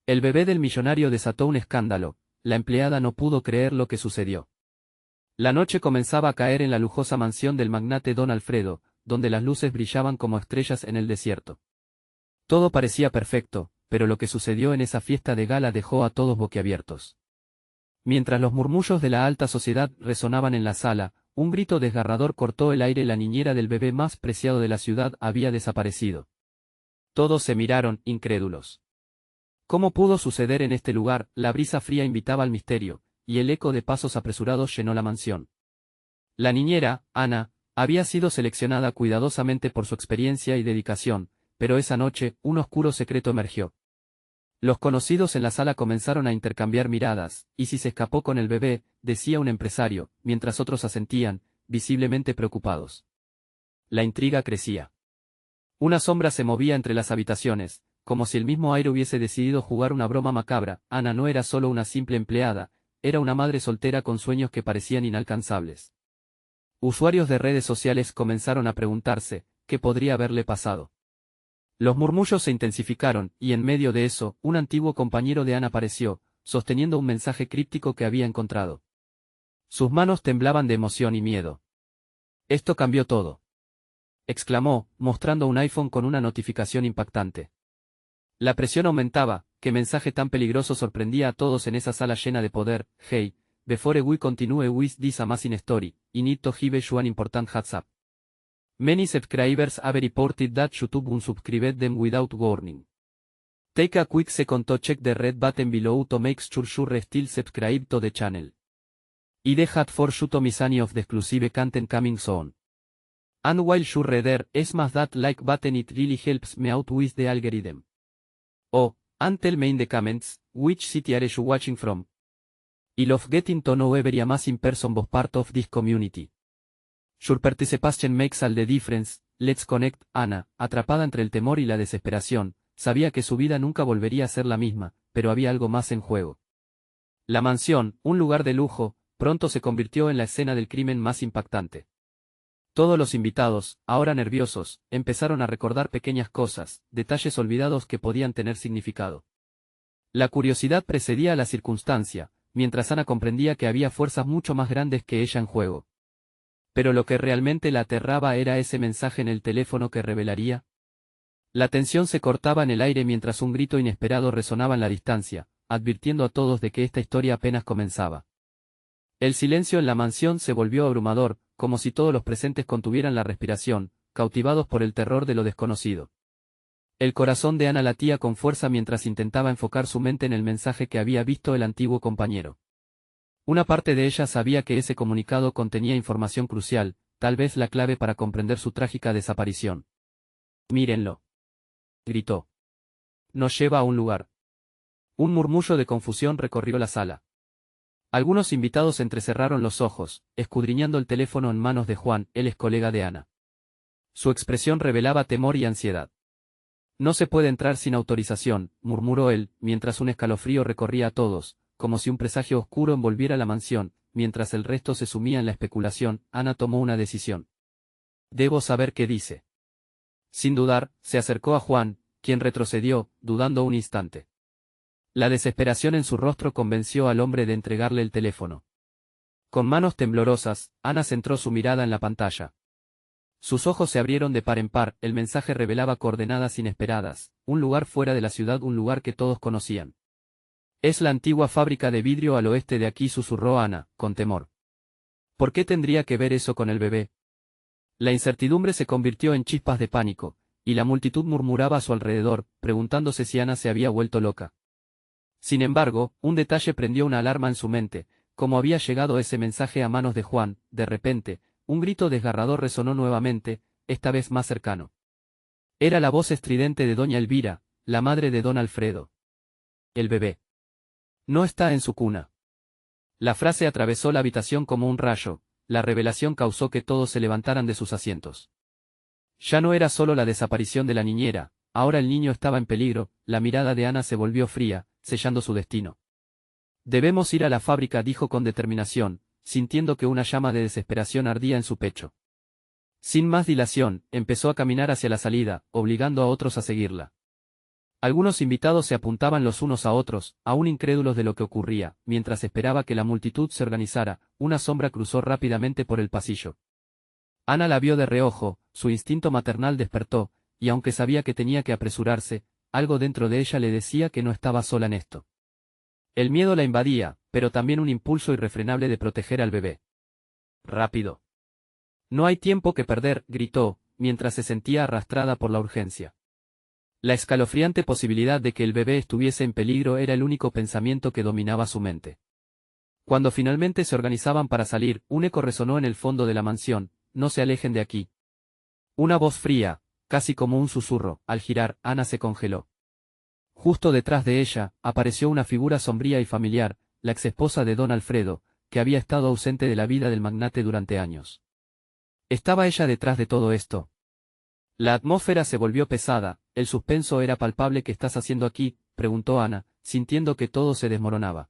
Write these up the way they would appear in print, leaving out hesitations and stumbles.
El bebé del millonario desató un escándalo, la empleada no pudo creer lo que sucedió. La noche comenzaba a caer en la lujosa mansión del magnate Don Alfredo, donde las luces brillaban como estrellas en el desierto. Todo parecía perfecto, pero lo que sucedió en esa fiesta de gala dejó a todos boquiabiertos. Mientras los murmullos de la alta sociedad resonaban en la sala, un grito desgarrador cortó el aire. La niñera del bebé más preciado de la ciudad había desaparecido. Todos se miraron, incrédulos. ¿Cómo pudo suceder en este lugar? La brisa fría invitaba al misterio, y el eco de pasos apresurados llenó la mansión. La niñera, Ana, había sido seleccionada cuidadosamente por su experiencia y dedicación, pero esa noche, un oscuro secreto emergió. Los conocidos en la sala comenzaron a intercambiar miradas, y si se escapó con el bebé, decía un empresario, mientras otros asentían, visiblemente preocupados. La intriga crecía. Una sombra se movía entre las habitaciones, como si el mismo aire hubiese decidido jugar una broma macabra. Ana no era solo una simple empleada, era una madre soltera con sueños que parecían inalcanzables. Usuarios de redes sociales comenzaron a preguntarse, ¿qué podría haberle pasado? Los murmullos se intensificaron, y en medio de eso, un antiguo compañero de Ana apareció, sosteniendo un mensaje críptico que había encontrado. Sus manos temblaban de emoción y miedo. «Esto cambió todo», exclamó, mostrando un iPhone con una notificación impactante. La presión aumentaba. ¿Qué mensaje tan peligroso sorprendía a todos en esa sala llena de poder? «Hey, before we continue with this amazing story, I need to give you an important heads up. Many subscribers have reported that YouTube unsubscribed them without warning. Take a quick second to check the red button below to make sure you're still subscribed to the channel. I had for you to miss any of the exclusive content coming soon. And while you're there, smash that like button, it really helps me out with the algorithm. Oh, and tell me in the comments, which city are you watching from? I love getting to know every amazing person was part of this community. Your participation makes all the difference. Let's connect. Ana, atrapada entre el temor y la desesperación, sabía que su vida nunca volvería a ser la misma, pero había algo más en juego. La mansión, un lugar de lujo, pronto se convirtió en la escena del crimen más impactante. Todos los invitados, ahora nerviosos, empezaron a recordar pequeñas cosas, detalles olvidados que podían tener significado. La curiosidad precedía a la circunstancia, mientras Ana comprendía que había fuerzas mucho más grandes que ella en juego. Pero lo que realmente la aterraba era ese mensaje en el teléfono que revelaría. La tensión se cortaba en el aire mientras un grito inesperado resonaba en la distancia, advirtiendo a todos de que esta historia apenas comenzaba. El silencio en la mansión se volvió abrumador, como si todos los presentes contuvieran la respiración, cautivados por el terror de lo desconocido. El corazón de Ana latía con fuerza mientras intentaba enfocar su mente en el mensaje que había visto el antiguo compañero. Una parte de ella sabía que ese comunicado contenía información crucial, tal vez la clave para comprender su trágica desaparición. «Mírenlo», gritó. «Nos lleva a un lugar». Un murmullo de confusión recorrió la sala. Algunos invitados entrecerraron los ojos, escudriñando el teléfono en manos de Juan, el ex colega de Ana. Su expresión revelaba temor y ansiedad. «No se puede entrar sin autorización», murmuró él, mientras un escalofrío recorría a todos, como si un presagio oscuro envolviera la mansión. Mientras el resto se sumía en la especulación, Ana tomó una decisión. «Debo saber qué dice». Sin dudar, se acercó a Juan, quien retrocedió, dudando un instante. La desesperación en su rostro convenció al hombre de entregarle el teléfono. Con manos temblorosas, Ana centró su mirada en la pantalla. Sus ojos se abrieron de par en par. El mensaje revelaba coordenadas inesperadas, un lugar fuera de la ciudad, un lugar que todos conocían. «Es la antigua fábrica de vidrio al oeste de aquí», susurró Ana, con temor. «¿Por qué tendría que ver eso con el bebé?». La incertidumbre se convirtió en chispas de pánico, y la multitud murmuraba a su alrededor, preguntándose si Ana se había vuelto loca. Sin embargo, un detalle prendió una alarma en su mente. Como había llegado ese mensaje a manos de Juan, de repente, un grito desgarrador resonó nuevamente, esta vez más cercano. Era la voz estridente de doña Elvira, la madre de don Alfredo. «El bebé no está en su cuna». La frase atravesó la habitación como un rayo. La revelación causó que todos se levantaran de sus asientos. Ya no era solo la desaparición de la niñera, ahora el niño estaba en peligro. La mirada de Ana se volvió fría, sellando su destino. «Debemos ir a la fábrica», dijo con determinación, sintiendo que una llama de desesperación ardía en su pecho. Sin más dilación, empezó a caminar hacia la salida, obligando a otros a seguirla. Algunos invitados se apuntaban los unos a otros, aún incrédulos de lo que ocurría. Mientras esperaba que la multitud se organizara, una sombra cruzó rápidamente por el pasillo. Ana la vio de reojo, su instinto maternal despertó, y aunque sabía que tenía que apresurarse, algo dentro de ella le decía que no estaba sola en esto. El miedo la invadía, pero también un impulso irrefrenable de proteger al bebé. Rápido. No hay tiempo que perder, gritó, mientras se sentía arrastrada por la urgencia. La escalofriante posibilidad de que el bebé estuviese en peligro era el único pensamiento que dominaba su mente. Cuando finalmente se organizaban para salir, un eco resonó en el fondo de la mansión: no se alejen de aquí. Una voz fría, casi como un susurro. Al girar, Ana se congeló. Justo detrás de ella, apareció una figura sombría y familiar, la exesposa de don Alfredo, que había estado ausente de la vida del magnate durante años. ¿Estaba ella detrás de todo esto? La atmósfera se volvió pesada. El suspenso era palpable. ¿Qué estás haciendo aquí?, preguntó Ana, sintiendo que todo se desmoronaba.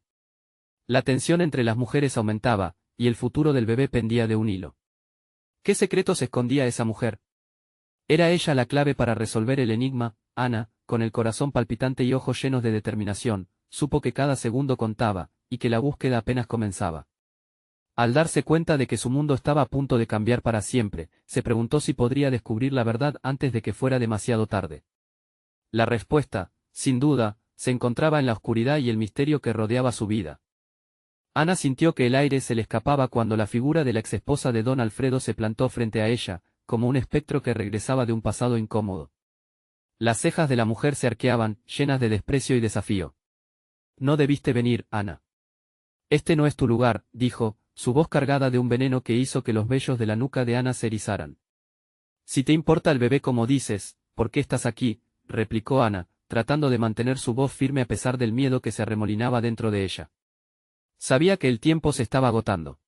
La tensión entre las mujeres aumentaba, y el futuro del bebé pendía de un hilo. ¿Qué secretos escondía esa mujer? ¿Era ella la clave para resolver el enigma? Ana, con el corazón palpitante y ojos llenos de determinación, supo que cada segundo contaba, y que la búsqueda apenas comenzaba. Al darse cuenta de que su mundo estaba a punto de cambiar para siempre, se preguntó si podría descubrir la verdad antes de que fuera demasiado tarde. La respuesta, sin duda, se encontraba en la oscuridad y el misterio que rodeaba su vida. Ana sintió que el aire se le escapaba cuando la figura de la exesposa de don Alfredo se plantó frente a ella, como un espectro que regresaba de un pasado incómodo. Las cejas de la mujer se arqueaban, llenas de desprecio y desafío. No debiste venir, Ana. Este no es tu lugar, dijo, su voz cargada de un veneno que hizo que los vellos de la nuca de Ana se erizaran. Si te importa el bebé como dices, ¿por qué estás aquí?, replicó Ana, tratando de mantener su voz firme a pesar del miedo que se arremolinaba dentro de ella. Sabía que el tiempo se estaba agotando.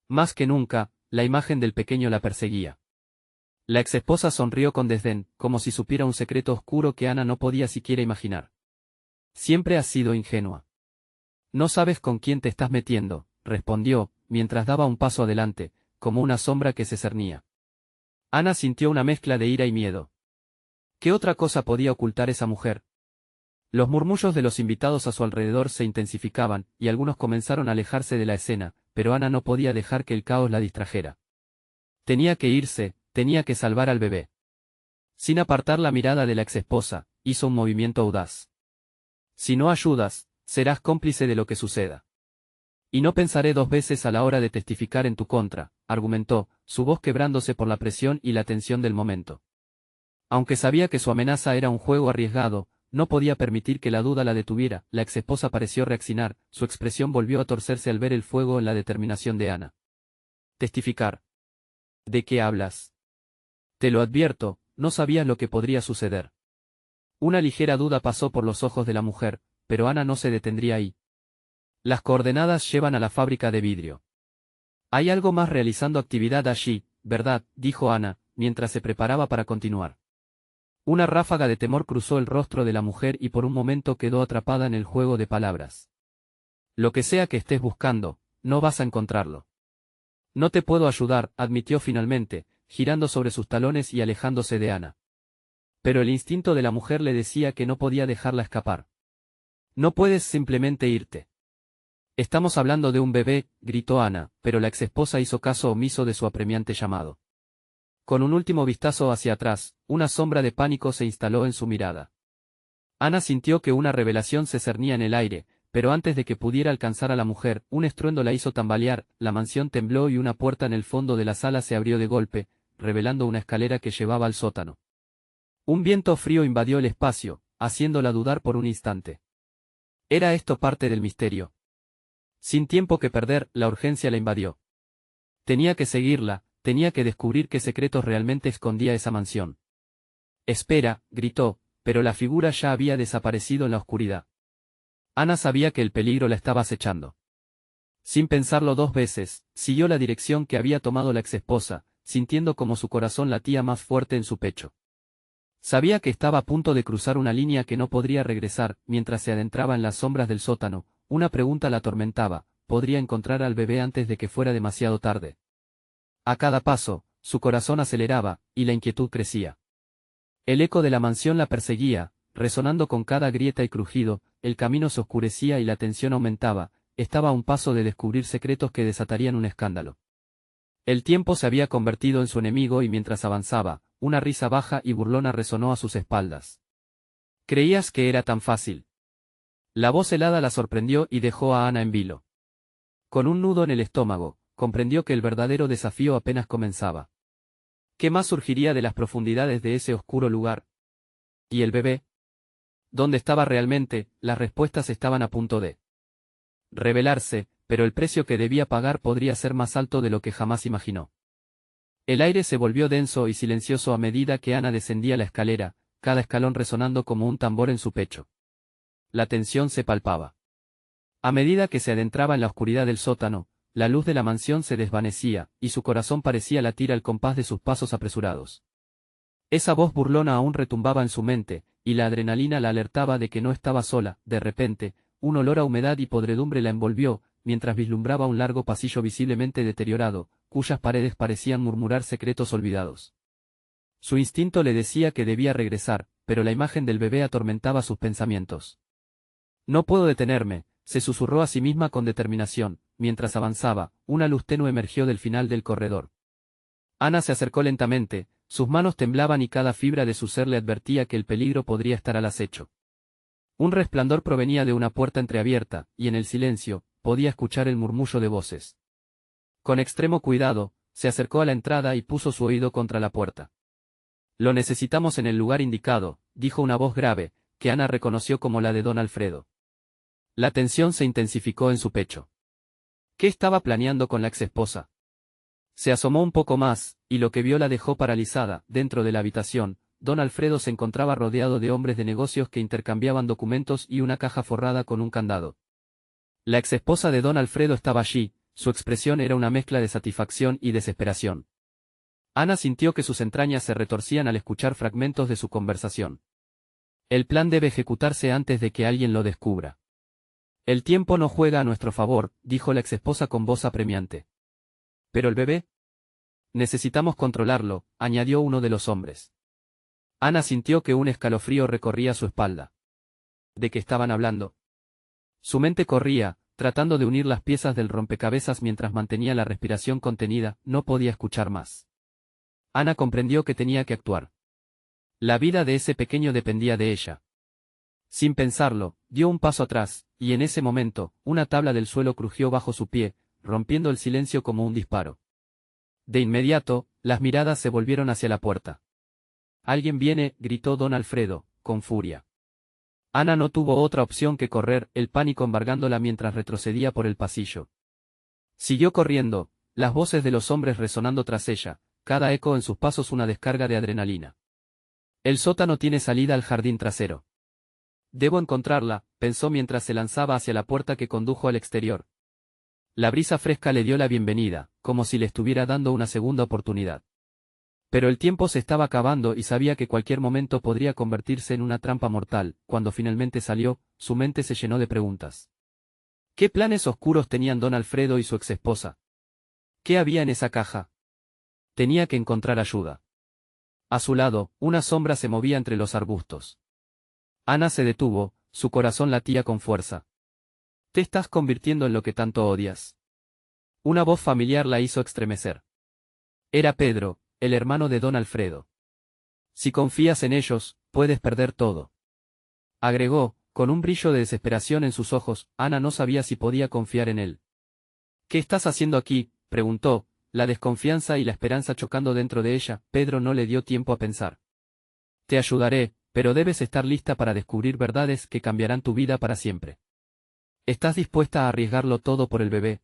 Más que nunca, la imagen del pequeño la perseguía. La exesposa sonrió con desdén, como si supiera un secreto oscuro que Ana no podía siquiera imaginar. Siempre has sido ingenua. No sabes con quién te estás metiendo, respondió, mientras daba un paso adelante, como una sombra que se cernía. Ana sintió una mezcla de ira y miedo. ¿Qué otra cosa podía ocultar esa mujer? Los murmullos de los invitados a su alrededor se intensificaban, y algunos comenzaron a alejarse de la escena, pero Ana no podía dejar que el caos la distrajera. Tenía que irse, tenía que salvar al bebé. Sin apartar la mirada de la exesposa, hizo un movimiento audaz. Si no ayudas, serás cómplice de lo que suceda. Y no pensaré dos veces a la hora de testificar en tu contra, argumentó, su voz quebrándose por la presión y la tensión del momento. Aunque sabía que su amenaza era un juego arriesgado, no podía permitir que la duda la detuviera. La exesposa pareció reaccionar, su expresión volvió a torcerse al ver el fuego en la determinación de Ana. Testificar. ¿De qué hablas? Te lo advierto, no sabías lo que podría suceder. Una ligera duda pasó por los ojos de la mujer, pero Ana no se detendría ahí. Las coordenadas llevan a la fábrica de vidrio. Hay algo más realizando actividad allí, ¿verdad?, dijo Ana, mientras se preparaba para continuar. Una ráfaga de temor cruzó el rostro de la mujer y por un momento quedó atrapada en el juego de palabras. Lo que sea que estés buscando, no vas a encontrarlo. No te puedo ayudar, admitió finalmente, girando sobre sus talones y alejándose de Ana. Pero el instinto de la mujer le decía que no podía dejarla escapar. No puedes simplemente irte. Estamos hablando de un bebé, gritó Ana, pero la exesposa hizo caso omiso de su apremiante llamado. Con un último vistazo hacia atrás, una sombra de pánico se instaló en su mirada. Ana sintió que una revelación se cernía en el aire, pero antes de que pudiera alcanzar a la mujer, un estruendo la hizo tambalear, la mansión tembló y una puerta en el fondo de la sala se abrió de golpe, revelando una escalera que llevaba al sótano. Un viento frío invadió el espacio, haciéndola dudar por un instante. ¿Era esto parte del misterio? Sin tiempo que perder, la urgencia la invadió. Tenía que seguirla, tenía que descubrir qué secretos realmente escondía esa mansión. Espera, gritó, pero la figura ya había desaparecido en la oscuridad. Ana sabía que el peligro la estaba acechando. Sin pensarlo dos veces, siguió la dirección que había tomado la exesposa, sintiendo como su corazón latía más fuerte en su pecho. Sabía que estaba a punto de cruzar una línea que no podría regresar. Mientras se adentraba en las sombras del sótano, una pregunta la atormentaba: ¿podría encontrar al bebé antes de que fuera demasiado tarde? A cada paso, su corazón aceleraba, y la inquietud crecía. El eco de la mansión la perseguía, resonando con cada grieta y crujido, el camino se oscurecía y la tensión aumentaba, estaba a un paso de descubrir secretos que desatarían un escándalo. El tiempo se había convertido en su enemigo y mientras avanzaba, una risa baja y burlona resonó a sus espaldas. ¿Creías que era tan fácil? La voz helada la sorprendió y dejó a Ana en vilo. Con un nudo en el estómago, comprendió que el verdadero desafío apenas comenzaba. ¿Qué más surgiría de las profundidades de ese oscuro lugar? ¿Y el bebé? ¿Dónde estaba realmente? Las respuestas estaban a punto de revelarse, pero el precio que debía pagar podría ser más alto de lo que jamás imaginó. El aire se volvió denso y silencioso a medida que Ana descendía la escalera, cada escalón resonando como un tambor en su pecho. La tensión se palpaba. A medida que se adentraba en la oscuridad del sótano, la luz de la mansión se desvanecía, y su corazón parecía latir al compás de sus pasos apresurados. Esa voz burlona aún retumbaba en su mente, y la adrenalina la alertaba de que no estaba sola. De repente, un olor a humedad y podredumbre la envolvió, mientras vislumbraba un largo pasillo visiblemente deteriorado, cuyas paredes parecían murmurar secretos olvidados. Su instinto le decía que debía regresar, pero la imagen del bebé atormentaba sus pensamientos. No puedo detenerme, se susurró a sí misma con determinación. Mientras avanzaba, una luz tenue emergió del final del corredor. Ana se acercó lentamente, sus manos temblaban y cada fibra de su ser le advertía que el peligro podría estar al acecho. Un resplandor provenía de una puerta entreabierta, y en el silencio, podía escuchar el murmullo de voces. Con extremo cuidado, se acercó a la entrada y puso su oído contra la puerta. Lo necesitamos en el lugar indicado, dijo una voz grave, que Ana reconoció como la de don Alfredo. La tensión se intensificó en su pecho. ¿Qué estaba planeando con la exesposa? Se asomó un poco más, y lo que vio la dejó paralizada. Dentro de la habitación, don Alfredo se encontraba rodeado de hombres de negocios que intercambiaban documentos y una caja forrada con un candado. La exesposa de don Alfredo estaba allí, su expresión era una mezcla de satisfacción y desesperación. Ana sintió que sus entrañas se retorcían al escuchar fragmentos de su conversación. El plan debe ejecutarse antes de que alguien lo descubra. El tiempo no juega a nuestro favor, dijo la exesposa con voz apremiante. ¿Pero el bebé? Necesitamos controlarlo, añadió uno de los hombres. Ana sintió que un escalofrío recorría su espalda. ¿De qué estaban hablando? Su mente corría, tratando de unir las piezas del rompecabezas mientras mantenía la respiración contenida, no podía escuchar más. Ana comprendió que tenía que actuar. La vida de ese pequeño dependía de ella. Sin pensarlo, dio un paso atrás, y en ese momento, una tabla del suelo crujió bajo su pie, rompiendo el silencio como un disparo. De inmediato, las miradas se volvieron hacia la puerta. «Alguien viene», gritó don Alfredo, con furia. Ana no tuvo otra opción que correr, el pánico embargándola mientras retrocedía por el pasillo. Siguió corriendo, las voces de los hombres resonando tras ella, cada eco en sus pasos una descarga de adrenalina. El sótano tiene salida al jardín trasero. Debo encontrarla, pensó mientras se lanzaba hacia la puerta que condujo al exterior. La brisa fresca le dio la bienvenida, como si le estuviera dando una segunda oportunidad. Pero el tiempo se estaba acabando y sabía que cualquier momento podría convertirse en una trampa mortal. Cuando finalmente salió, su mente se llenó de preguntas. ¿Qué planes oscuros tenían don Alfredo y su exesposa? ¿Qué había en esa caja? Tenía que encontrar ayuda. A su lado, una sombra se movía entre los arbustos. Ana se detuvo, su corazón latía con fuerza. «Te estás convirtiendo en lo que tanto odias». Una voz familiar la hizo estremecer. Era Pedro, el hermano de don Alfredo. «Si confías en ellos, puedes perder todo», agregó, con un brillo de desesperación en sus ojos. Ana no sabía si podía confiar en él. «¿Qué estás haciendo aquí?», preguntó, la desconfianza y la esperanza chocando dentro de ella. Pedro no le dio tiempo a pensar. «Te ayudaré, pero debes estar lista para descubrir verdades que cambiarán tu vida para siempre. ¿Estás dispuesta a arriesgarlo todo por el bebé?».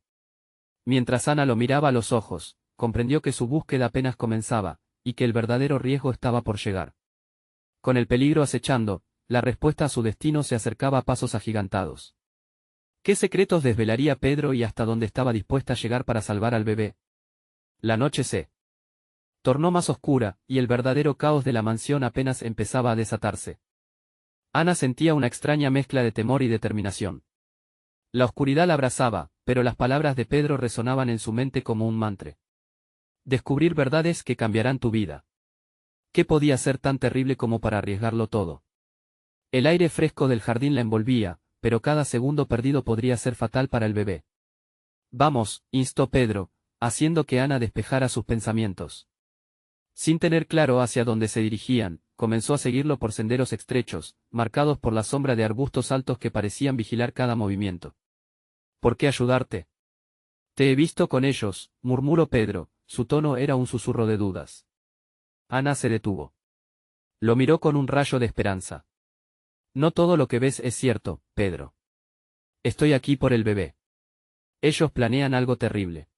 Mientras Ana lo miraba a los ojos, comprendió que su búsqueda apenas comenzaba, y que el verdadero riesgo estaba por llegar. Con el peligro acechando, la respuesta a su destino se acercaba a pasos agigantados. ¿Qué secretos desvelaría Pedro y hasta dónde estaba dispuesta a llegar para salvar al bebé? La noche se tornó más oscura, y el verdadero caos de la mansión apenas empezaba a desatarse. Ana sentía una extraña mezcla de temor y determinación. La oscuridad la abrazaba, pero las palabras de Pedro resonaban en su mente como un mantra. Descubrir verdades que cambiarán tu vida. ¿Qué podía ser tan terrible como para arriesgarlo todo? El aire fresco del jardín la envolvía, pero cada segundo perdido podría ser fatal para el bebé. Vamos, instó Pedro, haciendo que Ana despejara sus pensamientos. Sin tener claro hacia dónde se dirigían, comenzó a seguirlo por senderos estrechos, marcados por la sombra de arbustos altos que parecían vigilar cada movimiento. ¿Por qué ayudarte? Te he visto con ellos, murmuró Pedro, su tono era un susurro de dudas. Ana se detuvo. Lo miró con un rayo de esperanza. No todo lo que ves es cierto, Pedro. Estoy aquí por el bebé. Ellos planean algo terrible.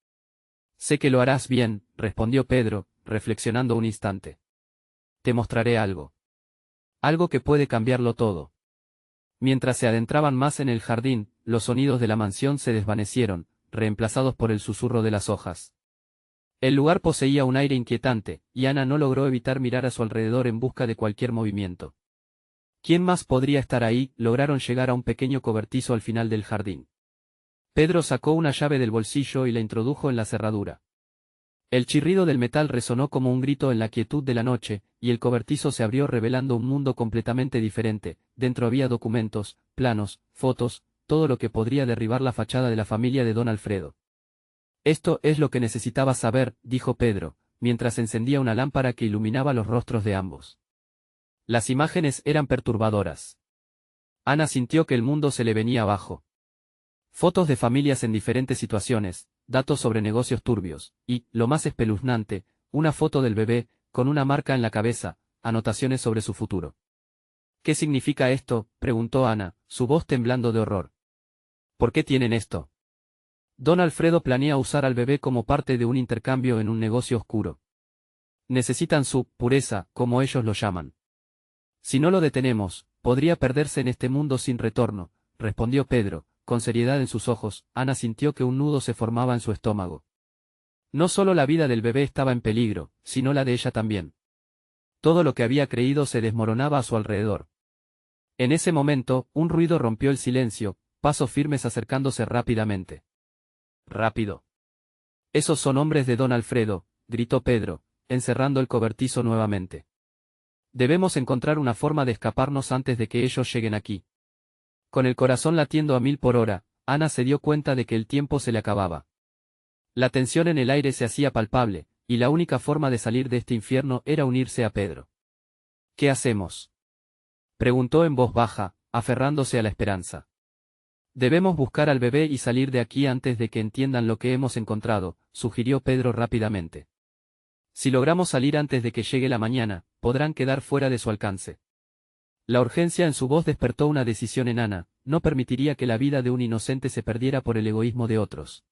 Sé que lo harás bien, respondió Pedro, reflexionando un instante. Te mostraré algo. Algo que puede cambiarlo todo. Mientras se adentraban más en el jardín, los sonidos de la mansión se desvanecieron, reemplazados por el susurro de las hojas. El lugar poseía un aire inquietante, y Ana no logró evitar mirar a su alrededor en busca de cualquier movimiento. ¿Quién más podría estar ahí? Lograron llegar a un pequeño cobertizo al final del jardín. Pedro sacó una llave del bolsillo y la introdujo en la cerradura. El chirrido del metal resonó como un grito en la quietud de la noche, y el cobertizo se abrió revelando un mundo completamente diferente. Dentro había documentos, planos, fotos, todo lo que podría derribar la fachada de la familia de don Alfredo. Esto es lo que necesitaba saber, dijo Pedro, mientras encendía una lámpara que iluminaba los rostros de ambos. Las imágenes eran perturbadoras. Ana sintió que el mundo se le venía abajo. Fotos de familias en diferentes situaciones, datos sobre negocios turbios, y, lo más espeluznante, una foto del bebé, con una marca en la cabeza, anotaciones sobre su futuro. ¿Qué significa esto?, preguntó Ana, su voz temblando de horror. ¿Por qué tienen esto? Don Alfredo planea usar al bebé como parte de un intercambio en un negocio oscuro. Necesitan su pureza, como ellos lo llaman. Si no lo detenemos, podría perderse en este mundo sin retorno, respondió Pedro, con seriedad en sus ojos. Ana sintió que un nudo se formaba en su estómago. No solo la vida del bebé estaba en peligro, sino la de ella también. Todo lo que había creído se desmoronaba a su alrededor. En ese momento, un ruido rompió el silencio, pasos firmes acercándose rápidamente. Rápido. Esos son hombres de don Alfredo, gritó Pedro, encerrando el cobertizo nuevamente. Debemos encontrar una forma de escaparnos antes de que ellos lleguen aquí. Con el corazón latiendo a 1000 por hora, Ana se dio cuenta de que el tiempo se le acababa. La tensión en el aire se hacía palpable, y la única forma de salir de este infierno era unirse a Pedro. ¿Qué hacemos?, preguntó en voz baja, aferrándose a la esperanza. Debemos buscar al bebé y salir de aquí antes de que entiendan lo que hemos encontrado, sugirió Pedro rápidamente. Si logramos salir antes de que llegue la mañana, podrán quedar fuera de su alcance. La urgencia en su voz despertó una decisión en Ana, no permitiría que la vida de un inocente se perdiera por el egoísmo de otros.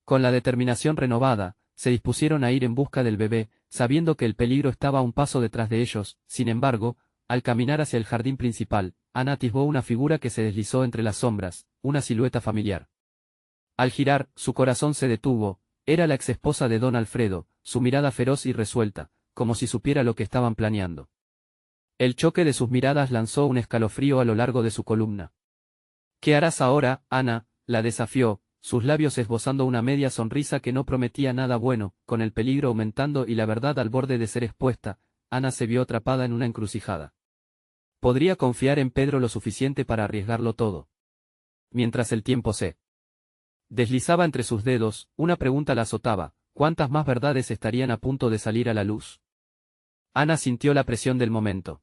Con la determinación renovada, se dispusieron a ir en busca del bebé, sabiendo que el peligro estaba a un paso detrás de ellos. Sin embargo, al caminar hacia el jardín principal, Ana atisbó una figura que se deslizó entre las sombras, una silueta familiar. Al girar, su corazón se detuvo. Era la exesposa de don Alfredo, su mirada feroz y resuelta, como si supiera lo que estaban planeando. El choque de sus miradas lanzó un escalofrío a lo largo de su columna. ¿Qué harás ahora, Ana?, la desafió, sus labios esbozando una media sonrisa que no prometía nada bueno. Con el peligro aumentando y la verdad al borde de ser expuesta, Ana se vio atrapada en una encrucijada. Podría confiar en Pedro lo suficiente para arriesgarlo todo. Mientras el tiempo se deslizaba entre sus dedos, una pregunta la azotaba: ¿cuántas más verdades estarían a punto de salir a la luz? Ana sintió la presión del momento.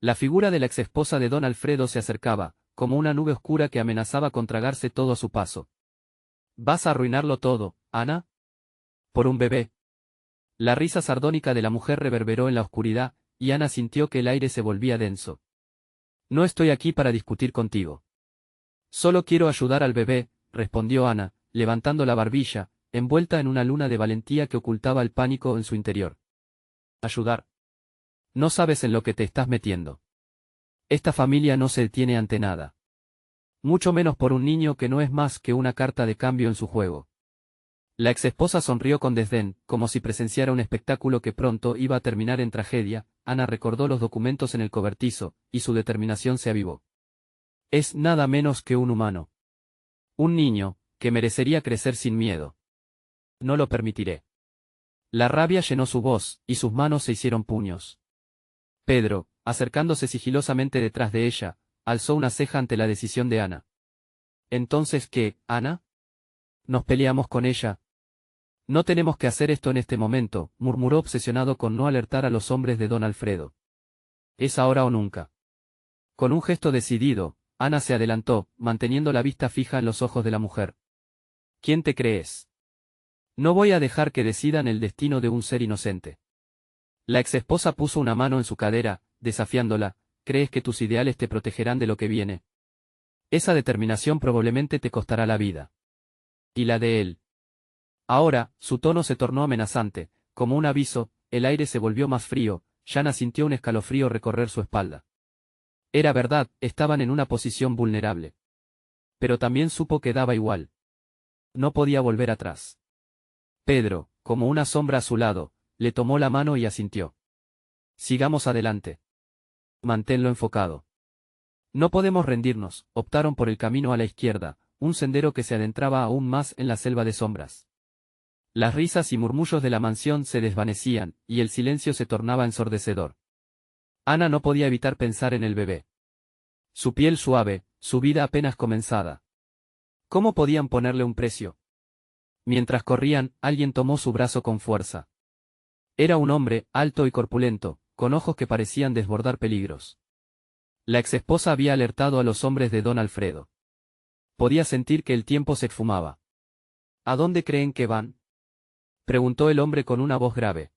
La figura de la exesposa de don Alfredo se acercaba, como una nube oscura que amenazaba con tragarse todo a su paso. ¿Vas a arruinarlo todo, Ana? ¿Por un bebé? La risa sardónica de la mujer reverberó en la oscuridad, y Ana sintió que el aire se volvía denso. No estoy aquí para discutir contigo. Solo quiero ayudar al bebé, respondió Ana, levantando la barbilla, envuelta en una luna de valentía que ocultaba el pánico en su interior. ¿Ayudar? No sabes en lo que te estás metiendo. Esta familia no se detiene ante nada. Mucho menos por un niño que no es más que una carta de cambio en su juego. La exesposa sonrió con desdén, como si presenciara un espectáculo que pronto iba a terminar en tragedia. Ana recordó los documentos en el cobertizo, y su determinación se avivó. Es nada menos que un humano. Un niño, que merecería crecer sin miedo. No lo permitiré. La rabia llenó su voz, y sus manos se hicieron puños. Pedro, acercándose sigilosamente detrás de ella, alzó una ceja ante la decisión de Ana. ¿Entonces qué, Ana? ¿Nos peleamos con ella? No tenemos que hacer esto en este momento, murmuró obsesionado con no alertar a los hombres de don Alfredo. Es ahora o nunca. Con un gesto decidido, Ana se adelantó, manteniendo la vista fija en los ojos de la mujer. ¿Quién te crees? No voy a dejar que decidan el destino de un ser inocente. La exesposa puso una mano en su cadera, desafiándola. ¿Crees que tus ideales te protegerán de lo que viene? Esa determinación probablemente te costará la vida. Y la de él. Ahora, su tono se tornó amenazante, como un aviso, el aire se volvió más frío, Yana sintió un escalofrío recorrer su espalda. Era verdad, estaban en una posición vulnerable. Pero también supo que daba igual. No podía volver atrás. Pedro, como una sombra a su lado, le tomó la mano y asintió. Sigamos adelante. Manténlo enfocado. No podemos rendirnos, optaron por el camino a la izquierda, un sendero que se adentraba aún más en la selva de sombras. Las risas y murmullos de la mansión se desvanecían, y el silencio se tornaba ensordecedor. Ana no podía evitar pensar en el bebé. Su piel suave, su vida apenas comenzada. ¿Cómo podían ponerle un precio? Mientras corrían, alguien tomó su brazo con fuerza. Era un hombre, alto y corpulento, con ojos que parecían desbordar peligros. La exesposa había alertado a los hombres de don Alfredo. Podía sentir que el tiempo se esfumaba. ¿A dónde creen que van? Preguntó el hombre con una voz grave.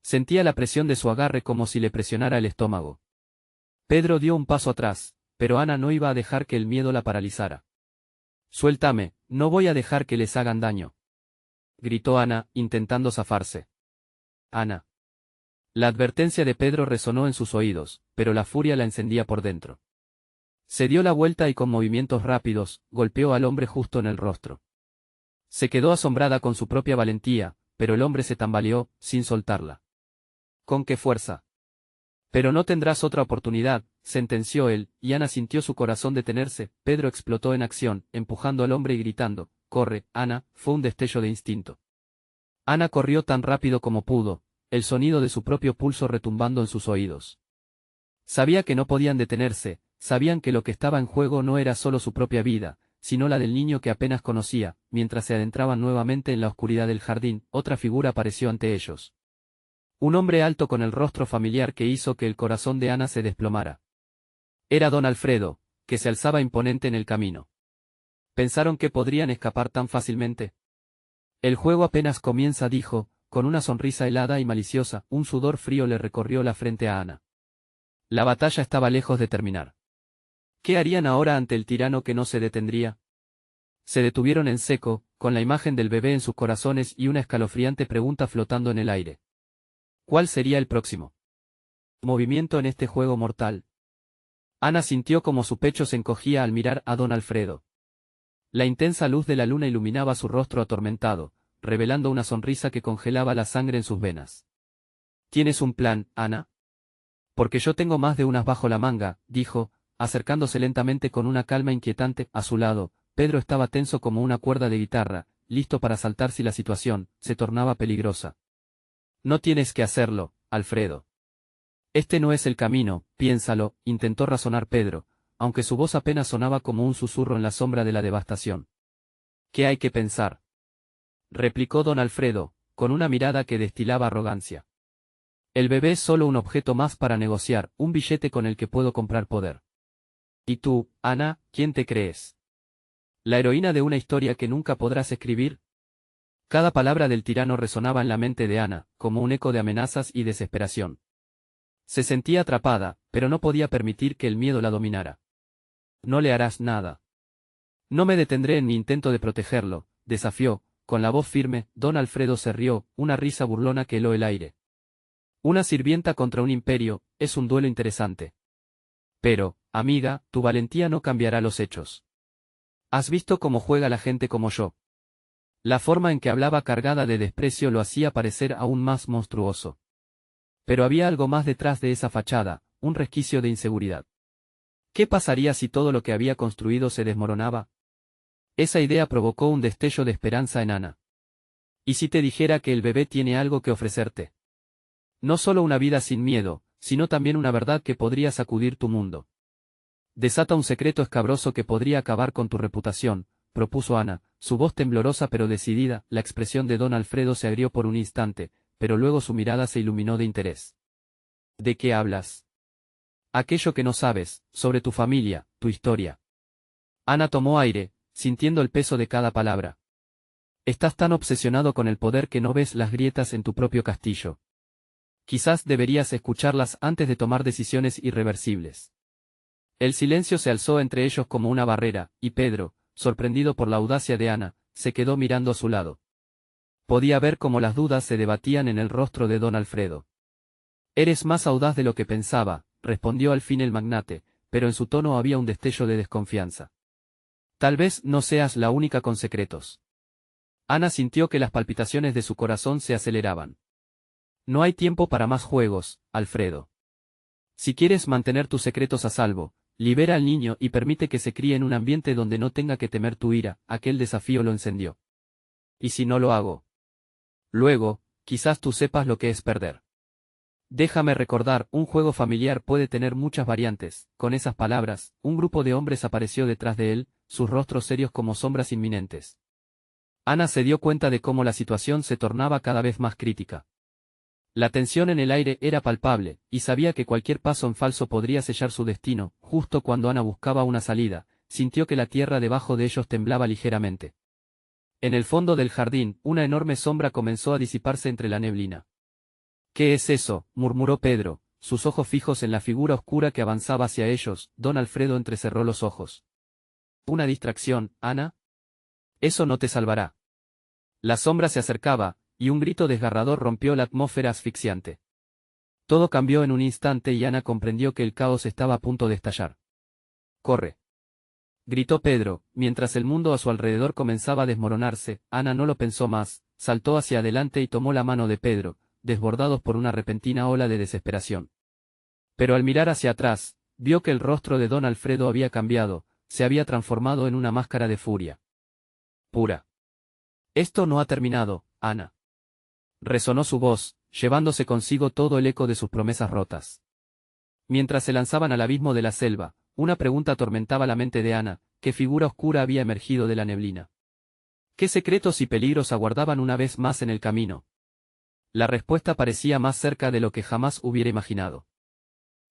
Sentía la presión de su agarre como si le presionara el estómago. Pedro dio un paso atrás, pero Ana no iba a dejar que el miedo la paralizara. Suéltame, no voy a dejar que les hagan daño. Gritó Ana, intentando zafarse. Ana. La advertencia de Pedro resonó en sus oídos, pero la furia la encendía por dentro. Se dio la vuelta y con movimientos rápidos, golpeó al hombre justo en el rostro. Se quedó asombrada con su propia valentía, pero el hombre se tambaleó, sin soltarla. ¿Con qué fuerza? Pero no tendrás otra oportunidad, sentenció él, y Ana sintió su corazón detenerse. Pedro explotó en acción, empujando al hombre y gritando, «¡Corre, Ana!». Fue un destello de instinto. Ana corrió tan rápido como pudo, el sonido de su propio pulso retumbando en sus oídos. Sabía que no podían detenerse, sabían que lo que estaba en juego no era solo su propia vida, sino la del niño que apenas conocía. Mientras se adentraban nuevamente en la oscuridad del jardín, otra figura apareció ante ellos. Un hombre alto con el rostro familiar que hizo que el corazón de Ana se desplomara. Era don Alfredo, que se alzaba imponente en el camino. ¿Pensaron que podrían escapar tan fácilmente? El juego apenas comienza, dijo, con una sonrisa helada y maliciosa. Un sudor frío le recorrió la frente a Ana. La batalla estaba lejos de terminar. ¿Qué harían ahora ante el tirano que no se detendría? Se detuvieron en seco, con la imagen del bebé en sus corazones y una escalofriante pregunta flotando en el aire. ¿Cuál sería el próximo movimiento en este juego mortal? Ana sintió como su pecho se encogía al mirar a don Alfredo. La intensa luz de la luna iluminaba su rostro atormentado, revelando una sonrisa que congelaba la sangre en sus venas. ¿Tienes un plan, Ana? Porque yo tengo más de unas bajo la manga, dijo, acercándose lentamente con una calma inquietante. A su lado, Pedro estaba tenso como una cuerda de guitarra, listo para saltar si la situación se tornaba peligrosa. No tienes que hacerlo, Alfredo. Este no es el camino, piénsalo, intentó razonar Pedro, aunque su voz apenas sonaba como un susurro en la sombra de la devastación. ¿Qué hay que pensar?, replicó don Alfredo, con una mirada que destilaba arrogancia. El bebé es solo un objeto más para negociar, un billete con el que puedo comprar poder. ¿Y tú, Ana, quién te crees? ¿La heroína de una historia que nunca podrás escribir? Cada palabra del tirano resonaba en la mente de Ana, como un eco de amenazas y desesperación. Se sentía atrapada, pero no podía permitir que el miedo la dominara. No le harás nada. No me detendré en mi intento de protegerlo, desafió, con la voz firme. Don Alfredo se rió, una risa burlona que heló el aire. Una sirvienta contra un imperio, es un duelo interesante. Pero, amiga, tu valentía no cambiará los hechos. ¿Has visto cómo juega la gente como yo? La forma en que hablaba cargada de desprecio lo hacía parecer aún más monstruoso. Pero había algo más detrás de esa fachada, un resquicio de inseguridad. ¿Qué pasaría si todo lo que había construido se desmoronaba? Esa idea provocó un destello de esperanza en Ana. ¿Y si te dijera que el bebé tiene algo que ofrecerte? No solo una vida sin miedo, sino también una verdad que podría sacudir tu mundo. Desata un secreto escabroso que podría acabar con tu reputación, propuso Ana, su voz temblorosa pero decidida. La expresión de don Alfredo se agrió por un instante, pero luego su mirada se iluminó de interés. ¿De qué hablas? Aquello que no sabes, sobre tu familia, tu historia. Ana tomó aire, sintiendo el peso de cada palabra. Estás tan obsesionado con el poder que no ves las grietas en tu propio castillo. Quizás deberías escucharlas antes de tomar decisiones irreversibles. El silencio se alzó entre ellos como una barrera, y Pedro, sorprendido por la audacia de Ana, se quedó mirando a su lado. Podía ver cómo las dudas se debatían en el rostro de don Alfredo. Eres más audaz de lo que pensaba, respondió al fin el magnate, pero en su tono había un destello de desconfianza. Tal vez no seas la única con secretos. Ana sintió que las palpitaciones de su corazón se aceleraban. No hay tiempo para más juegos, Alfredo. Si quieres mantener tus secretos a salvo, libera al niño y permite que se críe en un ambiente donde no tenga que temer tu ira. Aquel desafío lo encendió. ¿Y si no lo hago? Luego, quizás tú sepas lo que es perder. Déjame recordar, un juego familiar puede tener muchas variantes. Con esas palabras, un grupo de hombres apareció detrás de él, sus rostros serios como sombras inminentes. Ana se dio cuenta de cómo la situación se tornaba cada vez más crítica. La tensión en el aire era palpable, y sabía que cualquier paso en falso podría sellar su destino. Justo cuando Ana buscaba una salida, sintió que la tierra debajo de ellos temblaba ligeramente. En el fondo del jardín, una enorme sombra comenzó a disiparse entre la neblina. ¿Qué es eso?, murmuró Pedro, sus ojos fijos en la figura oscura que avanzaba hacia ellos. Don Alfredo entrecerró los ojos. ¿Una distracción, Ana? Eso no te salvará. La sombra se acercaba, y un grito desgarrador rompió la atmósfera asfixiante. Todo cambió en un instante y Ana comprendió que el caos estaba a punto de estallar. ¡Corre!, gritó Pedro, mientras el mundo a su alrededor comenzaba a desmoronarse. Ana no lo pensó más, saltó hacia adelante y tomó la mano de Pedro, desbordados por una repentina ola de desesperación. Pero al mirar hacia atrás, vio que el rostro de don Alfredo había cambiado, se había transformado en una máscara de furia pura. Esto no ha terminado, Ana. Resonó su voz, llevándose consigo todo el eco de sus promesas rotas. Mientras se lanzaban al abismo de la selva, una pregunta atormentaba la mente de Ana: ¿qué figura oscura había emergido de la neblina? ¿Qué secretos y peligros aguardaban una vez más en el camino? La respuesta parecía más cerca de lo que jamás hubiera imaginado.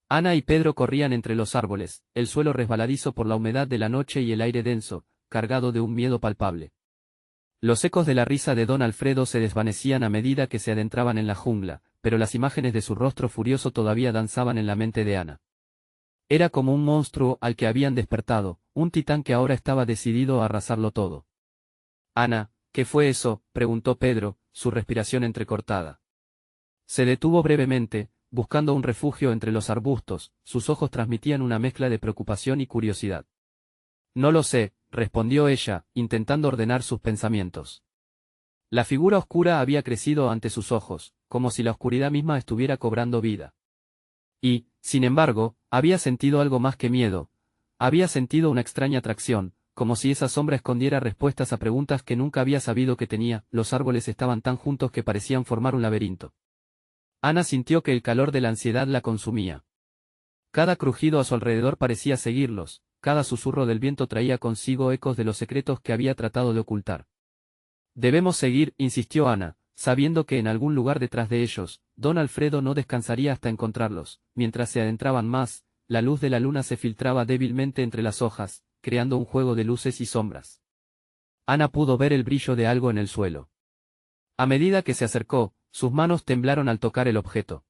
Ana y Pedro corrían entre los árboles, el suelo resbaladizo por la humedad de la noche y el aire denso, cargado de un miedo palpable. Los ecos de la risa de don Alfredo se desvanecían a medida que se adentraban en la jungla, pero las imágenes de su rostro furioso todavía danzaban en la mente de Ana. Era como un monstruo al que habían despertado, un titán que ahora estaba decidido a arrasarlo todo. Ana, ¿qué fue eso?, preguntó Pedro, su respiración entrecortada. Se detuvo brevemente, buscando un refugio entre los arbustos, sus ojos transmitían una mezcla de preocupación y curiosidad. No lo sé, respondió ella, intentando ordenar sus pensamientos. La figura oscura había crecido ante sus ojos, como si la oscuridad misma estuviera cobrando vida. Y, sin embargo, había sentido algo más que miedo. Había sentido una extraña atracción, como si esa sombra escondiera respuestas a preguntas que nunca había sabido que tenía. Los árboles estaban tan juntos que parecían formar un laberinto. Ana sintió que el calor de la ansiedad la consumía. Cada crujido a su alrededor parecía seguirlos, cada susurro del viento traía consigo ecos de los secretos que había tratado de ocultar. Debemos seguir, insistió Ana, sabiendo que en algún lugar detrás de ellos, don Alfredo no descansaría hasta encontrarlos. Mientras se adentraban más, la luz de la luna se filtraba débilmente entre las hojas, creando un juego de luces y sombras. Ana pudo ver el brillo de algo en el suelo. A medida que se acercó, sus manos temblaron al tocar el objeto.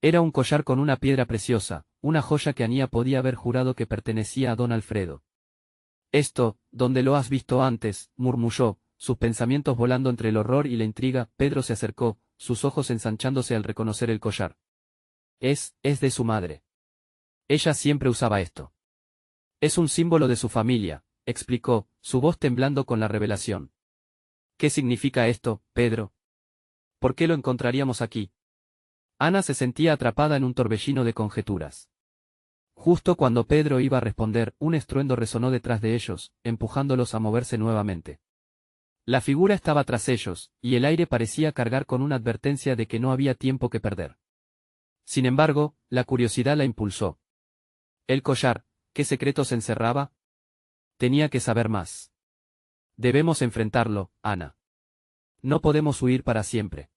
Era un collar con una piedra preciosa, una joya que Ana podía haber jurado que pertenecía a don Alfredo. Esto, ¿dónde lo has visto antes?, murmulló, sus pensamientos volando entre el horror y la intriga. Pedro se acercó, sus ojos ensanchándose al reconocer el collar. Es de su madre. Ella siempre usaba esto. Es un símbolo de su familia, explicó, su voz temblando con la revelación. ¿Qué significa esto, Pedro? ¿Por qué lo encontraríamos aquí? Ana se sentía atrapada en un torbellino de conjeturas. Justo cuando Pedro iba a responder, un estruendo resonó detrás de ellos, empujándolos a moverse nuevamente. La figura estaba tras ellos, y el aire parecía cargar con una advertencia de que no había tiempo que perder. Sin embargo, la curiosidad la impulsó. El collar, ¿qué secretos encerraba? Tenía que saber más. Debemos enfrentarlo, Ana. No podemos huir para siempre.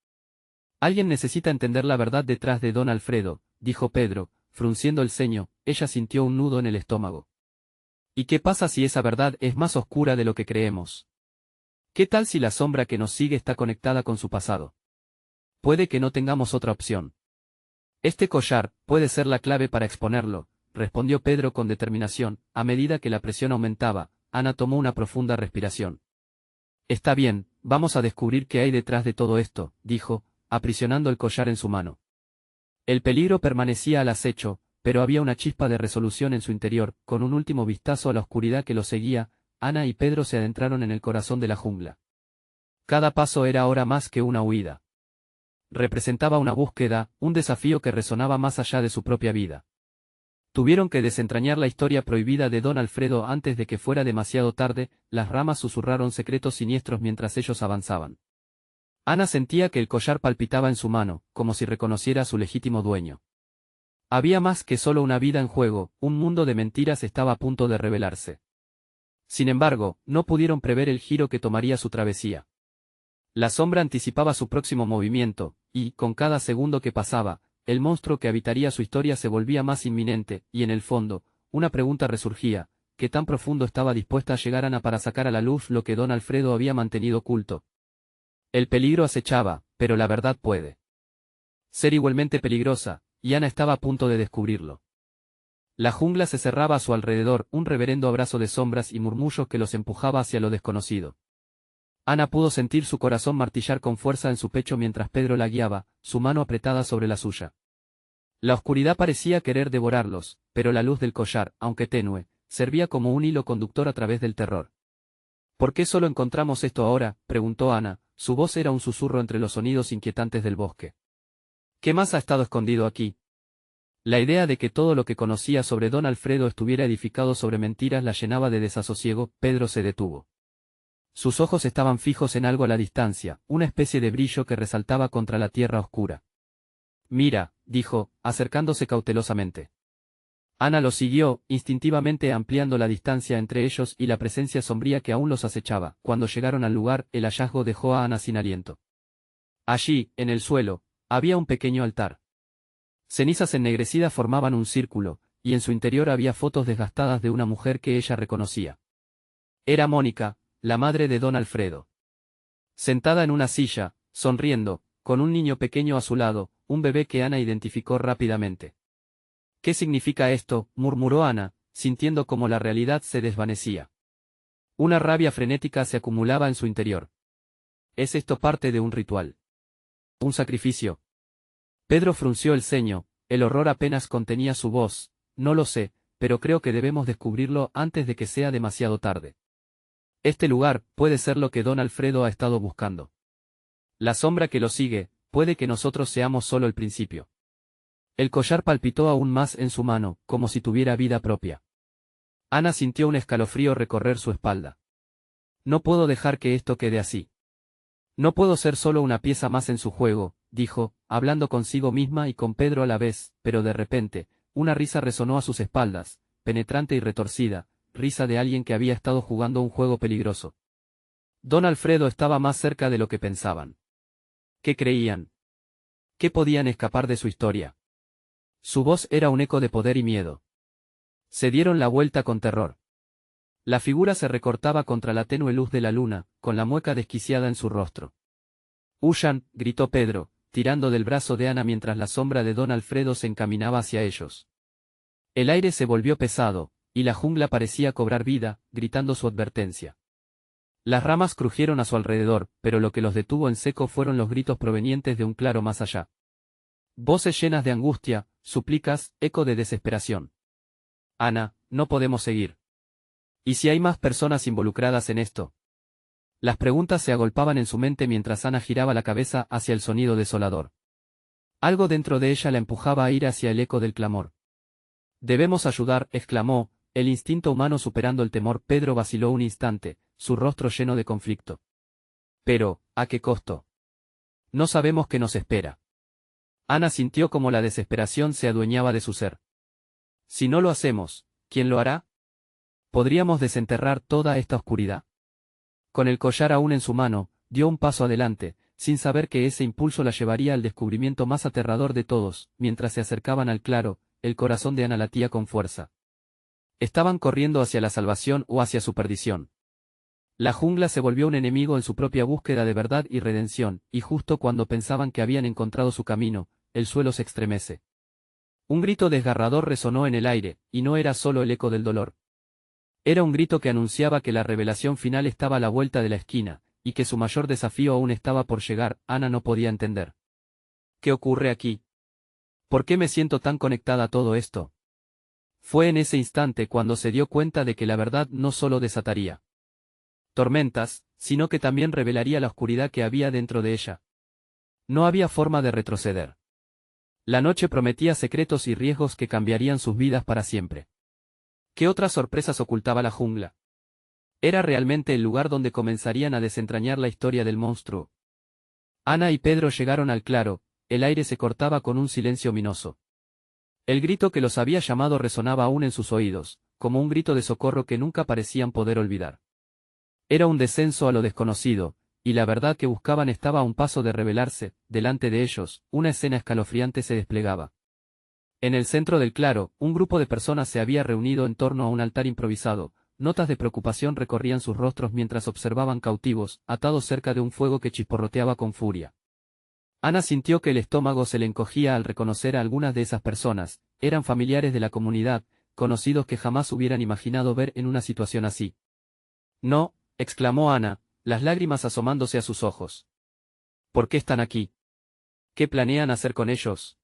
Alguien necesita entender la verdad detrás de don Alfredo, dijo Pedro, frunciendo el ceño. Ella sintió un nudo en el estómago. ¿Y qué pasa si esa verdad es más oscura de lo que creemos? ¿Qué tal si la sombra que nos sigue está conectada con su pasado? Puede que no tengamos otra opción. Este collar puede ser la clave para exponerlo, respondió Pedro con determinación. A medida que la presión aumentaba, Ana tomó una profunda respiración. Está bien, vamos a descubrir qué hay detrás de todo esto, dijo, aprisionando el collar en su mano. El peligro permanecía al acecho, pero había una chispa de resolución en su interior. Con un último vistazo a la oscuridad que lo seguía, Ana y Pedro se adentraron en el corazón de la jungla. Cada paso era ahora más que una huida. Representaba una búsqueda, un desafío que resonaba más allá de su propia vida. Tuvieron que desentrañar la historia prohibida de don Alfredo antes de que fuera demasiado tarde. Las ramas susurraron secretos siniestros mientras ellos avanzaban. Ana sentía que el collar palpitaba en su mano, como si reconociera a su legítimo dueño. Había más que solo una vida en juego, un mundo de mentiras estaba a punto de revelarse. Sin embargo, no pudieron prever el giro que tomaría su travesía. La sombra anticipaba su próximo movimiento, y, con cada segundo que pasaba, el monstruo que habitaría su historia se volvía más inminente, y en el fondo, una pregunta resurgía: ¿qué tan profundo estaba dispuesta a llegar Ana para sacar a la luz lo que don Alfredo había mantenido oculto? El peligro acechaba, pero la verdad puede ser igualmente peligrosa, y Ana estaba a punto de descubrirlo. La jungla se cerraba a su alrededor, un reverendo abrazo de sombras y murmullos que los empujaba hacia lo desconocido. Ana pudo sentir su corazón martillar con fuerza en su pecho mientras Pedro la guiaba, su mano apretada sobre la suya. La oscuridad parecía querer devorarlos, pero la luz del collar, aunque tenue, servía como un hilo conductor a través del terror. ¿Por qué solo encontramos esto ahora?, preguntó Ana, su voz era un susurro entre los sonidos inquietantes del bosque. ¿Qué más ha estado escondido aquí? La idea de que todo lo que conocía sobre don Alfredo estuviera edificado sobre mentiras la llenaba de desasosiego. Pedro se detuvo. Sus ojos estaban fijos en algo a la distancia, una especie de brillo que resaltaba contra la tierra oscura. Mira, dijo, acercándose cautelosamente. Ana lo siguió, instintivamente ampliando la distancia entre ellos y la presencia sombría que aún los acechaba. Cuando llegaron al lugar, el hallazgo dejó a Ana sin aliento. Allí, en el suelo, había un pequeño altar. Cenizas ennegrecidas formaban un círculo, y en su interior había fotos desgastadas de una mujer que ella reconocía. Era Mónica, la madre de don Alfredo. Sentada en una silla, sonriendo, con un niño pequeño a su lado, un bebé que Ana identificó rápidamente. ¿Qué significa esto?, murmuró Ana, sintiendo como la realidad se desvanecía. Una rabia frenética se acumulaba en su interior. ¿Es esto parte de un ritual? ¿Un sacrificio? Pedro frunció el ceño, el horror apenas contenía su voz. No lo sé, pero creo que debemos descubrirlo antes de que sea demasiado tarde. Este lugar puede ser lo que don Alfredo ha estado buscando. La sombra que lo sigue, puede que nosotros seamos solo el principio. El collar palpitó aún más en su mano, como si tuviera vida propia. Ana sintió un escalofrío recorrer su espalda. No puedo dejar que esto quede así. No puedo ser solo una pieza más en su juego, dijo, hablando consigo misma y con Pedro a la vez, pero de repente, una risa resonó a sus espaldas, penetrante y retorcida, risa de alguien que había estado jugando un juego peligroso. Don Alfredo estaba más cerca de lo que pensaban. ¿Qué creían? ¿Qué podían escapar de su historia? Su voz era un eco de poder y miedo. Se dieron la vuelta con terror. La figura se recortaba contra la tenue luz de la luna, con la mueca desquiciada en su rostro. «Huyan», gritó Pedro, tirando del brazo de Ana mientras la sombra de don Alfredo se encaminaba hacia ellos. El aire se volvió pesado, y la jungla parecía cobrar vida, gritando su advertencia. Las ramas crujieron a su alrededor, pero lo que los detuvo en seco fueron los gritos provenientes de un claro más allá. Voces llenas de angustia, súplicas, eco de desesperación. Ana, no podemos seguir. ¿Y si hay más personas involucradas en esto? Las preguntas se agolpaban en su mente mientras Ana giraba la cabeza hacia el sonido desolador. Algo dentro de ella la empujaba a ir hacia el eco del clamor. Debemos ayudar, exclamó, el instinto humano superando el temor. Pedro vaciló un instante, su rostro lleno de conflicto. Pero, ¿a qué costo? No sabemos qué nos espera. Ana sintió como la desesperación se adueñaba de su ser. Si no lo hacemos, ¿quién lo hará? ¿Podríamos desenterrar toda esta oscuridad? Con el collar aún en su mano, dio un paso adelante, sin saber que ese impulso la llevaría al descubrimiento más aterrador de todos. Mientras se acercaban al claro, el corazón de Ana latía con fuerza. Estaban corriendo hacia la salvación o hacia su perdición. La jungla se volvió un enemigo en su propia búsqueda de verdad y redención, y justo cuando pensaban que habían encontrado su camino, el suelo se estremece. Un grito desgarrador resonó en el aire, y no era solo el eco del dolor. Era un grito que anunciaba que la revelación final estaba a la vuelta de la esquina, y que su mayor desafío aún estaba por llegar. Ana no podía entender. ¿Qué ocurre aquí? ¿Por qué me siento tan conectada a todo esto? Fue en ese instante cuando se dio cuenta de que la verdad no solo desataría tormentas, sino que también revelaría la oscuridad que había dentro de ella. No había forma de retroceder. La noche prometía secretos y riesgos que cambiarían sus vidas para siempre. ¿Qué otras sorpresas ocultaba la jungla? Era realmente el lugar donde comenzarían a desentrañar la historia del monstruo. Ana y Pedro llegaron al claro, el aire se cortaba con un silencio ominoso. El grito que los había llamado resonaba aún en sus oídos, como un grito de socorro que nunca parecían poder olvidar. Era un descenso a lo desconocido, y la verdad que buscaban estaba a un paso de revelarse. Delante de ellos, una escena escalofriante se desplegaba. En el centro del claro, un grupo de personas se había reunido en torno a un altar improvisado. Notas de preocupación recorrían sus rostros mientras observaban cautivos, atados cerca de un fuego que chisporroteaba con furia. Ana sintió que el estómago se le encogía al reconocer a algunas de esas personas. Eran familiares de la comunidad, conocidos que jamás hubieran imaginado ver en una situación así. No, exclamó Ana, las lágrimas asomándose a sus ojos. ¿Por qué están aquí? ¿Qué planean hacer con ellos?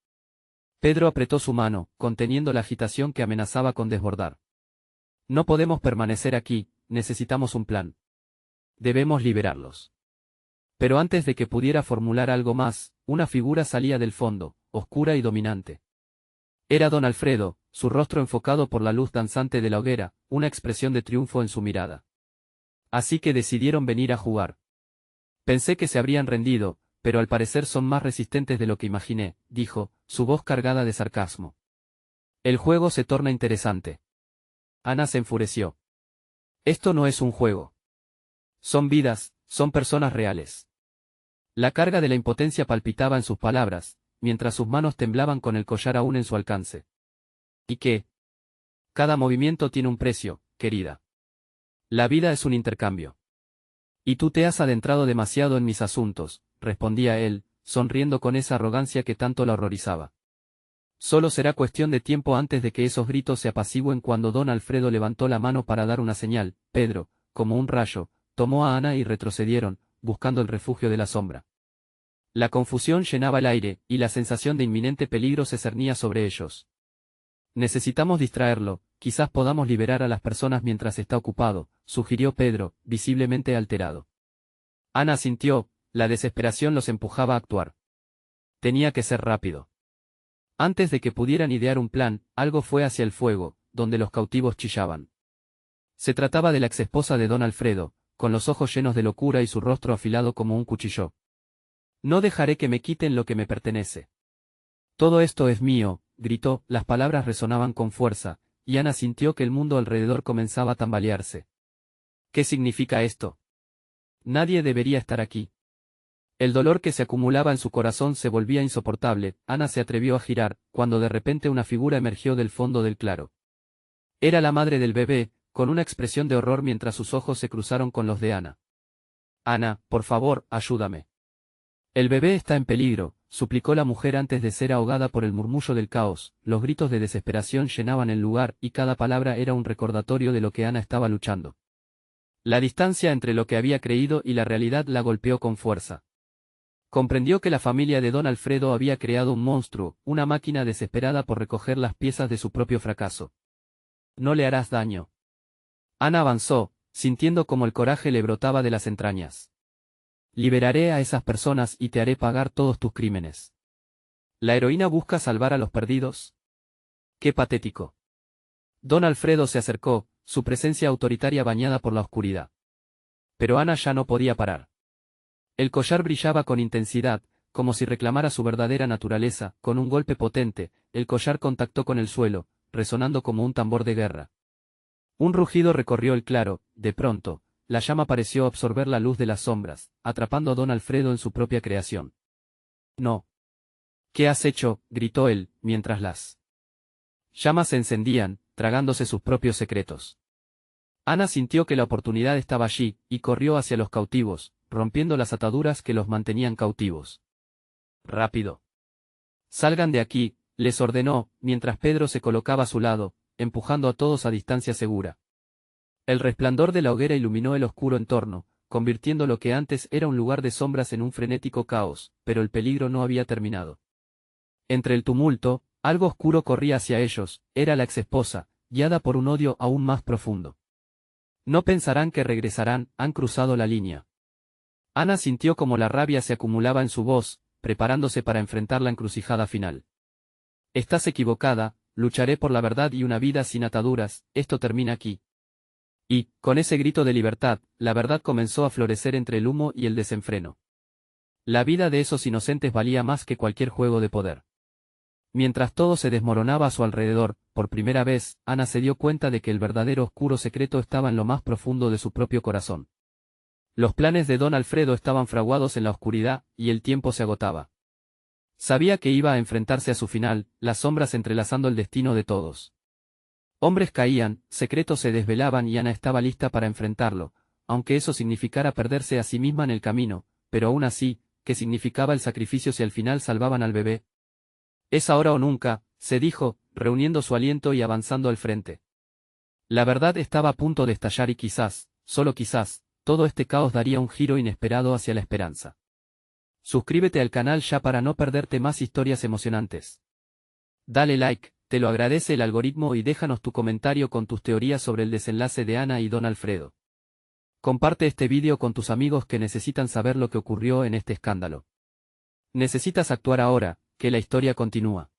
Pedro apretó su mano, conteniendo la agitación que amenazaba con desbordar. No podemos permanecer aquí, necesitamos un plan. Debemos liberarlos. Pero antes de que pudiera formular algo más, una figura salía del fondo, oscura y dominante. Era don Alfredo, su rostro enfocado por la luz danzante de la hoguera, una expresión de triunfo en su mirada. Así que decidieron venir a jugar. Pensé que se habrían rendido, pero al parecer son más resistentes de lo que imaginé, dijo, su voz cargada de sarcasmo. El juego se torna interesante. Ana se enfureció. Esto no es un juego. Son vidas, son personas reales. La carga de la impotencia palpitaba en sus palabras, mientras sus manos temblaban con el collar aún en su alcance. ¿Y qué? Cada movimiento tiene un precio, querida. La vida es un intercambio. Y tú te has adentrado demasiado en mis asuntos, respondía él, sonriendo con esa arrogancia que tanto la horrorizaba. Solo será cuestión de tiempo antes de que esos gritos se apacigüen. Cuando don Alfredo levantó la mano para dar una señal, Pedro, como un rayo, tomó a Ana y retrocedieron, buscando el refugio de la sombra. La confusión llenaba el aire, y la sensación de inminente peligro se cernía sobre ellos. Necesitamos distraerlo, quizás podamos liberar a las personas mientras está ocupado, sugirió Pedro, visiblemente alterado. Ana asintió, la desesperación los empujaba a actuar. Tenía que ser rápido. Antes de que pudieran idear un plan, algo fue hacia el fuego, donde los cautivos chillaban. Se trataba de la exesposa de don Alfredo, con los ojos llenos de locura y su rostro afilado como un cuchillo. No dejaré que me quiten lo que me pertenece. Todo esto es mío, gritó, las palabras resonaban con fuerza, y Ana sintió que el mundo alrededor comenzaba a tambalearse. ¿Qué significa esto? Nadie debería estar aquí. El dolor que se acumulaba en su corazón se volvía insoportable. Ana se atrevió a girar, cuando de repente una figura emergió del fondo del claro. Era la madre del bebé, con una expresión de horror mientras sus ojos se cruzaron con los de Ana. Ana, por favor, ayúdame. El bebé está en peligro, suplicó la mujer antes de ser ahogada por el murmullo del caos. Los gritos de desesperación llenaban el lugar y cada palabra era un recordatorio de lo que Ana estaba luchando. La distancia entre lo que había creído y la realidad la golpeó con fuerza. Comprendió que la familia de don Alfredo había creado un monstruo, una máquina desesperada por recoger las piezas de su propio fracaso. No le harás daño. Ana avanzó, sintiendo como el coraje le brotaba de las entrañas. Liberaré a esas personas y te haré pagar todos tus crímenes. ¿La heroína busca salvar a los perdidos? ¡Qué patético! Don Alfredo se acercó, su presencia autoritaria bañada por la oscuridad. Pero Ana ya no podía parar. El collar brillaba con intensidad, como si reclamara su verdadera naturaleza. Con un golpe potente, el collar contactó con el suelo, resonando como un tambor de guerra. Un rugido recorrió el claro. De pronto, la llama pareció absorber la luz de las sombras, atrapando a don Alfredo en su propia creación. «No. ¿Qué has hecho?», gritó él, mientras las llamas se encendían, tragándose sus propios secretos. Ana sintió que la oportunidad estaba allí, y corrió hacia los cautivos, rompiendo las ataduras que los mantenían cautivos. «Rápido. Salgan de aquí», les ordenó, mientras Pedro se colocaba a su lado, empujando a todos a distancia segura. El resplandor de la hoguera iluminó el oscuro entorno, convirtiendo lo que antes era un lugar de sombras en un frenético caos, pero el peligro no había terminado. Entre el tumulto, algo oscuro corría hacia ellos. Era la exesposa, guiada por un odio aún más profundo. No pensarán que regresarán, han cruzado la línea. Ana sintió como la rabia se acumulaba en su voz, preparándose para enfrentar la encrucijada final. «Estás equivocada, lucharé por la verdad y una vida sin ataduras, esto termina aquí». Y, con ese grito de libertad, la verdad comenzó a florecer entre el humo y el desenfreno. La vida de esos inocentes valía más que cualquier juego de poder. Mientras todo se desmoronaba a su alrededor, por primera vez, Ana se dio cuenta de que el verdadero oscuro secreto estaba en lo más profundo de su propio corazón. Los planes de don Alfredo estaban fraguados en la oscuridad, y el tiempo se agotaba. Sabía que iba a enfrentarse a su final, las sombras entrelazando el destino de todos. Hombres caían, secretos se desvelaban y Ana estaba lista para enfrentarlo, aunque eso significara perderse a sí misma en el camino, pero aún así, ¿qué significaba el sacrificio si al final salvaban al bebé? «Es ahora o nunca», se dijo, reuniendo su aliento y avanzando al frente. La verdad estaba a punto de estallar y quizás, solo quizás, todo este caos daría un giro inesperado hacia la esperanza. Suscríbete al canal ya para no perderte más historias emocionantes. Dale like, te lo agradece el algoritmo, y déjanos tu comentario con tus teorías sobre el desenlace de Ana y don Alfredo. Comparte este vídeo con tus amigos que necesitan saber lo que ocurrió en este escándalo. Necesitas actuar ahora, que la historia continúa.